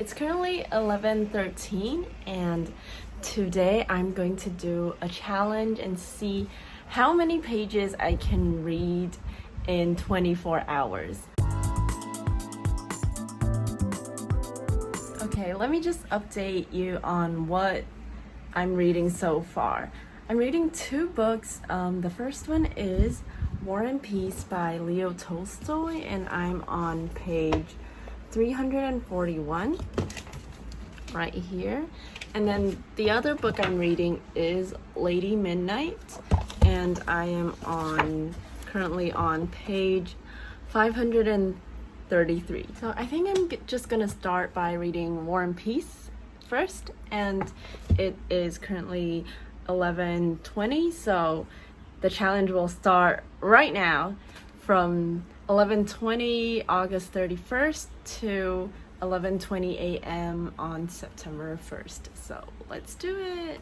It's currently 11:13 and today I'm going to do a challenge and see how many pages I can read in 24 hours. Okay, let me just update you on what I'm reading so far. I'm reading two books. The first one is War and Peace by Leo Tolstoy, and I'm on page 341 right here. And then the other book I'm reading is Lady Midnight, and I am currently on page 533. So I think I'm just gonna start by reading War and Peace first, and it is currently 11:20, so the challenge will start right now from 11:20 August 31st to 11:20 a.m. on September 1st. So let's do it.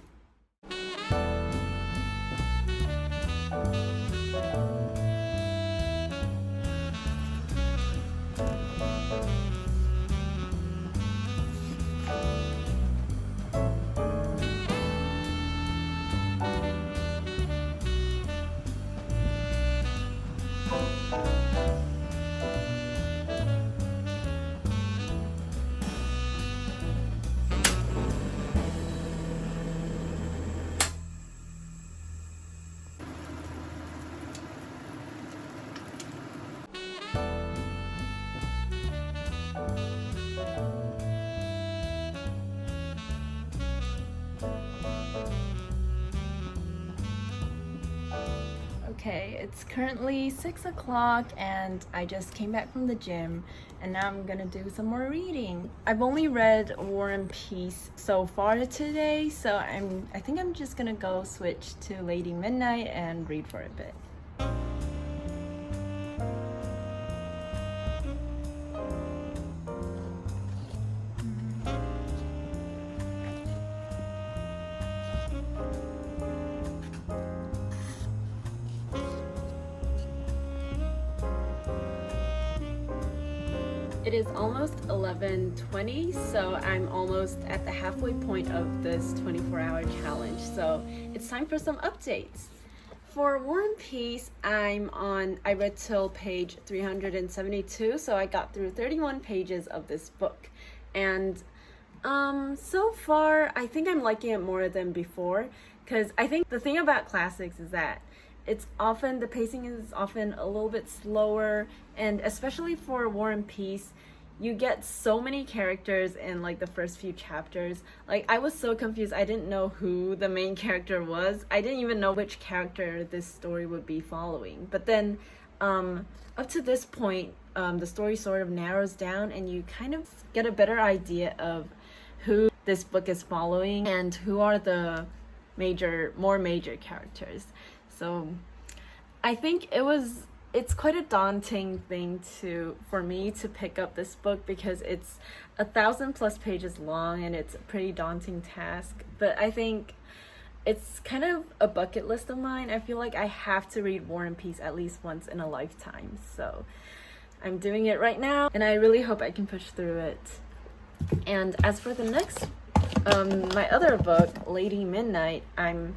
Okay, it's currently 6 o'clock and I just came back from the gym and now I'm gonna do some more reading. I've only read War and Peace so far today, so I think I'm just gonna go switch to Lady Midnight and read for a bit. It is almost 11:20, so I'm almost at the halfway point of this 24-hour challenge, so it's time for some updates. For War and Peace, I read till page 372, so I got through 31 pages of this book. And so far, I think I'm liking it more than before, because I think the thing about classics is that the pacing is often a little bit slower, and especially for War and Peace, you get so many characters in like the first few chapters. Like, I was so confused. I didn't know who the main character was. I didn't even know which character this story would be following. But then up to this point, the story sort of narrows down and you kind of get a better idea of who this book is following and who are the more major characters. So I think it's quite a daunting thing for me to pick up this book because it's 1,000+ pages long and it's a pretty daunting task. But I think it's kind of a bucket list of mine. I feel like I have to read War and Peace at least once in a lifetime. So I'm doing it right now and I really hope I can push through it. And as for the next, my other book, Lady Midnight, I'm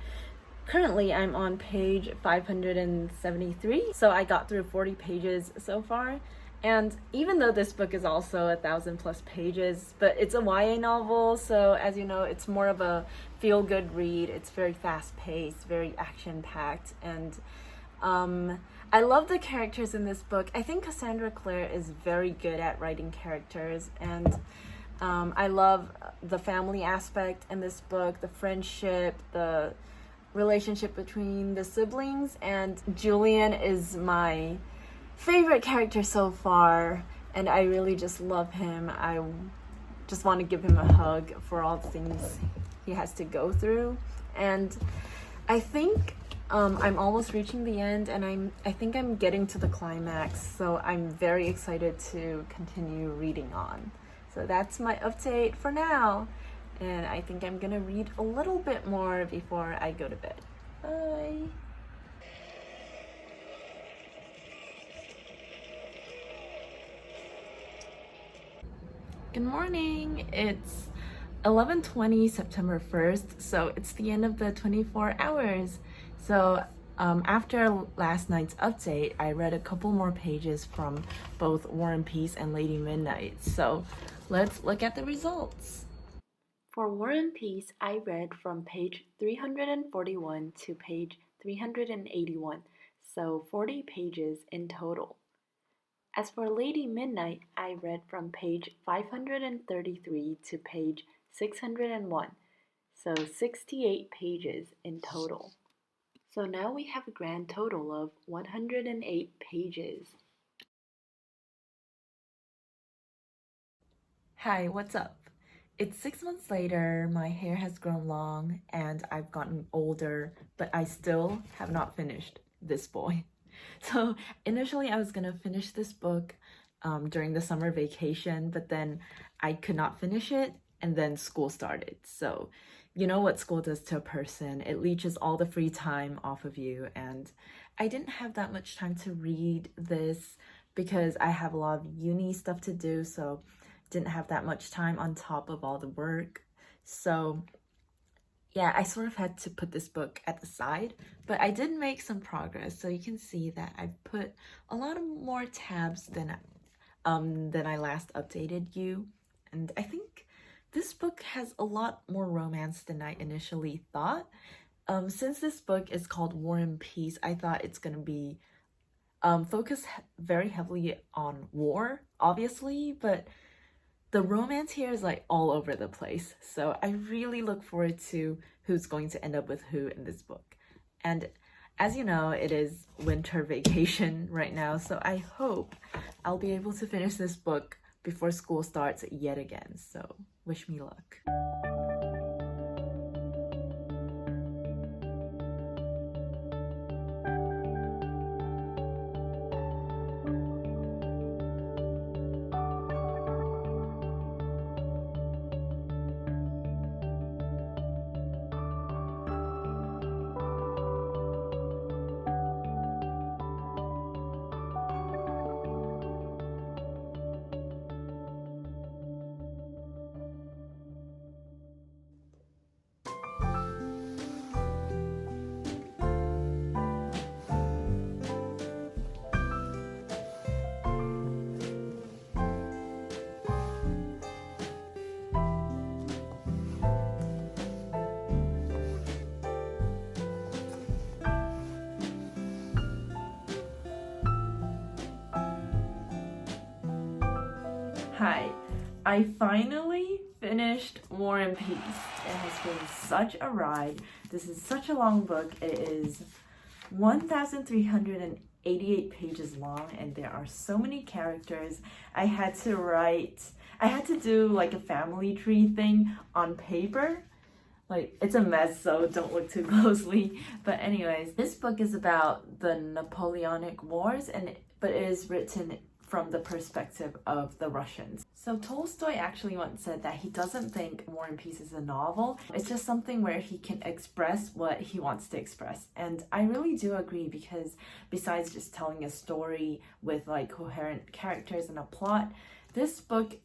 on page 573, so I got through 40 pages so far. And even though this book is also 1,000+ pages, but it's a YA novel, so as you know, it's more of a feel-good read. It's very fast-paced, very action-packed, and I love the characters in this book. I think Cassandra Clare is very good at writing characters, and I love the family aspect in this book, the friendship, the relationship between the siblings, and Julian is my favorite character so far, and I really just love him. I just want to give him a hug for all the things he has to go through. And I think I'm almost reaching the end, and I think I'm getting to the climax, so I'm very excited to continue reading on. So that's my update for now. And I think I'm gonna read a little bit more before I go to bed. Bye. Good morning. It's 11:20 September 1st, so it's the end of the 24 hours. So after last night's update, I read a couple more pages from both War and Peace and Lady Midnight. So let's look at the results. For War and Peace, I read from page 341 to page 381, so 40 pages in total. As for Lady Midnight, I read from page 533 to page 601, so 68 pages in total. So now we have a grand total of 108 pages. Hi, what's up? It's 6 months later, my hair has grown long, and I've gotten older, but I still have not finished this boy. So initially, I was gonna finish this book during the summer vacation, but then I could not finish it, and then school started. So you know what school does to a person. It leeches all the free time off of you, and I didn't have that much time to read this because I have a lot of uni stuff to do, so didn't have that much time on top of all the work. So yeah, I sort of had to put this book at the side, but I did make some progress. So you can see that I've put a lot of more tabs than I last updated you. And I think this book has a lot more romance than I initially thought. Since this book is called War and Peace, I thought it's gonna be focused very heavily on war, obviously, but the romance here is like all over the place. So I really look forward to who's going to end up with who in this book. And as you know, it is winter vacation right now, so I hope I'll be able to finish this book before school starts yet again. So wish me luck. Hi, I finally finished War and Peace. It has been such a ride. This is such a long book. It is 1,388 pages long, and there are so many characters. I had to do like a family tree thing on paper. Like, it's a mess, so don't look too closely. But anyways, this book is about the Napoleonic Wars, but it is written from the perspective of the Russians. So Tolstoy actually once said that he doesn't think War and Peace is a novel. It's just something where he can express what he wants to express. And I really do agree, because besides just telling a story with like coherent characters and a plot, this book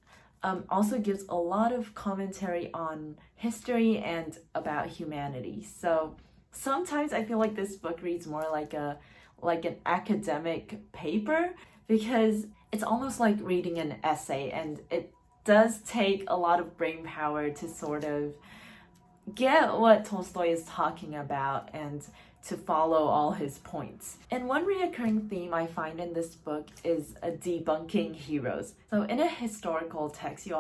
also gives a lot of commentary on history and about humanity. So sometimes I feel like this book reads more like an academic paper, because it's almost like reading an essay, and it does take a lot of brain power to sort of get what Tolstoy is talking about and to follow all his points. And one reoccurring theme I find in this book is a debunking heroes. So in a historical text, we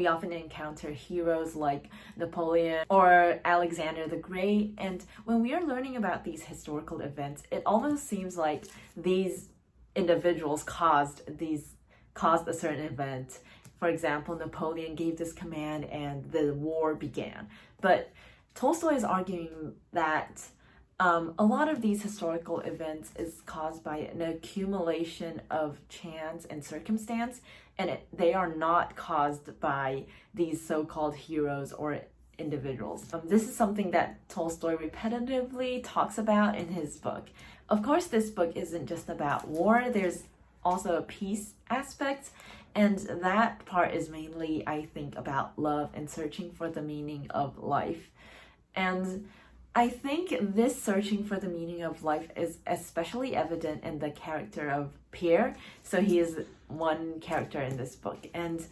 often encounter heroes like Napoleon or Alexander the Great, and when we are learning about these historical events, it almost seems like these individuals caused a certain event. For example, Napoleon gave this command and the war began. But Tolstoy is arguing that a lot of these historical events is caused by an accumulation of chance and circumstance, and they are not caused by these so-called heroes or individuals. This is something that Tolstoy repetitively talks about in his book. Of course, this book isn't just about war. There's also a peace aspect, And that part is mainly, I think, about love and searching for the meaning of life. And I think this searching for the meaning of life is especially evident in the character of Pierre. So he is one character in this book. And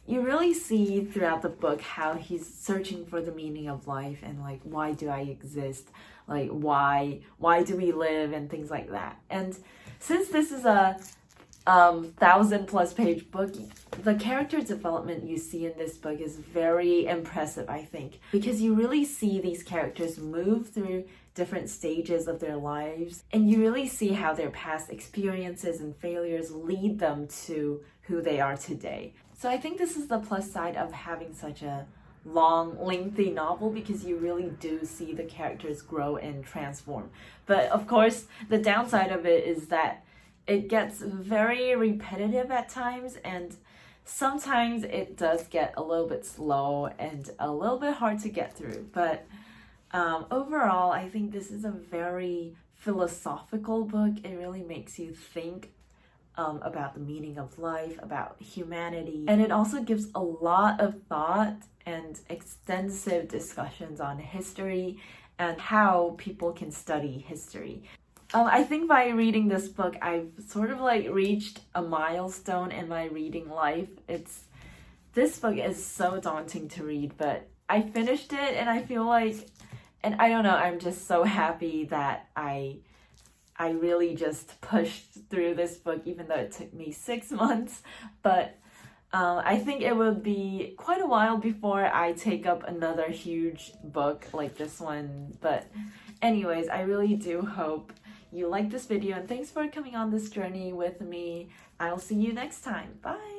you really see throughout the book how he's searching for the meaning of life and like, why do I exist? Like, why do we live and things like that. And since this is a 1,000+ page book, the character development you see in this book is very impressive, I think, because you really see these characters move through different stages of their lives, and you really see how their past experiences and failures lead them to who they are today. So I think this is the plus side of having such a long, lengthy novel, because you really do see the characters grow and transform. But of course, the downside of it is that it gets very repetitive at times, and sometimes it does get a little bit slow and a little bit hard to get through. But overall, I think this is a very philosophical book. It really makes you think about the meaning of life, about humanity, and it also gives a lot of thought and extensive discussions on history and how people can study history. I think by reading this book, I've sort of like reached a milestone in my reading life. This book is so daunting to read, but I finished it, and I feel like, and I don't know, I'm just so happy that I really just pushed through this book, even though it took me 6 months. But I think it will be quite a while before I take up another huge book like this one. But anyways, I really do hope you like this video, and thanks for coming on this journey with me. I'll see you next time. Bye!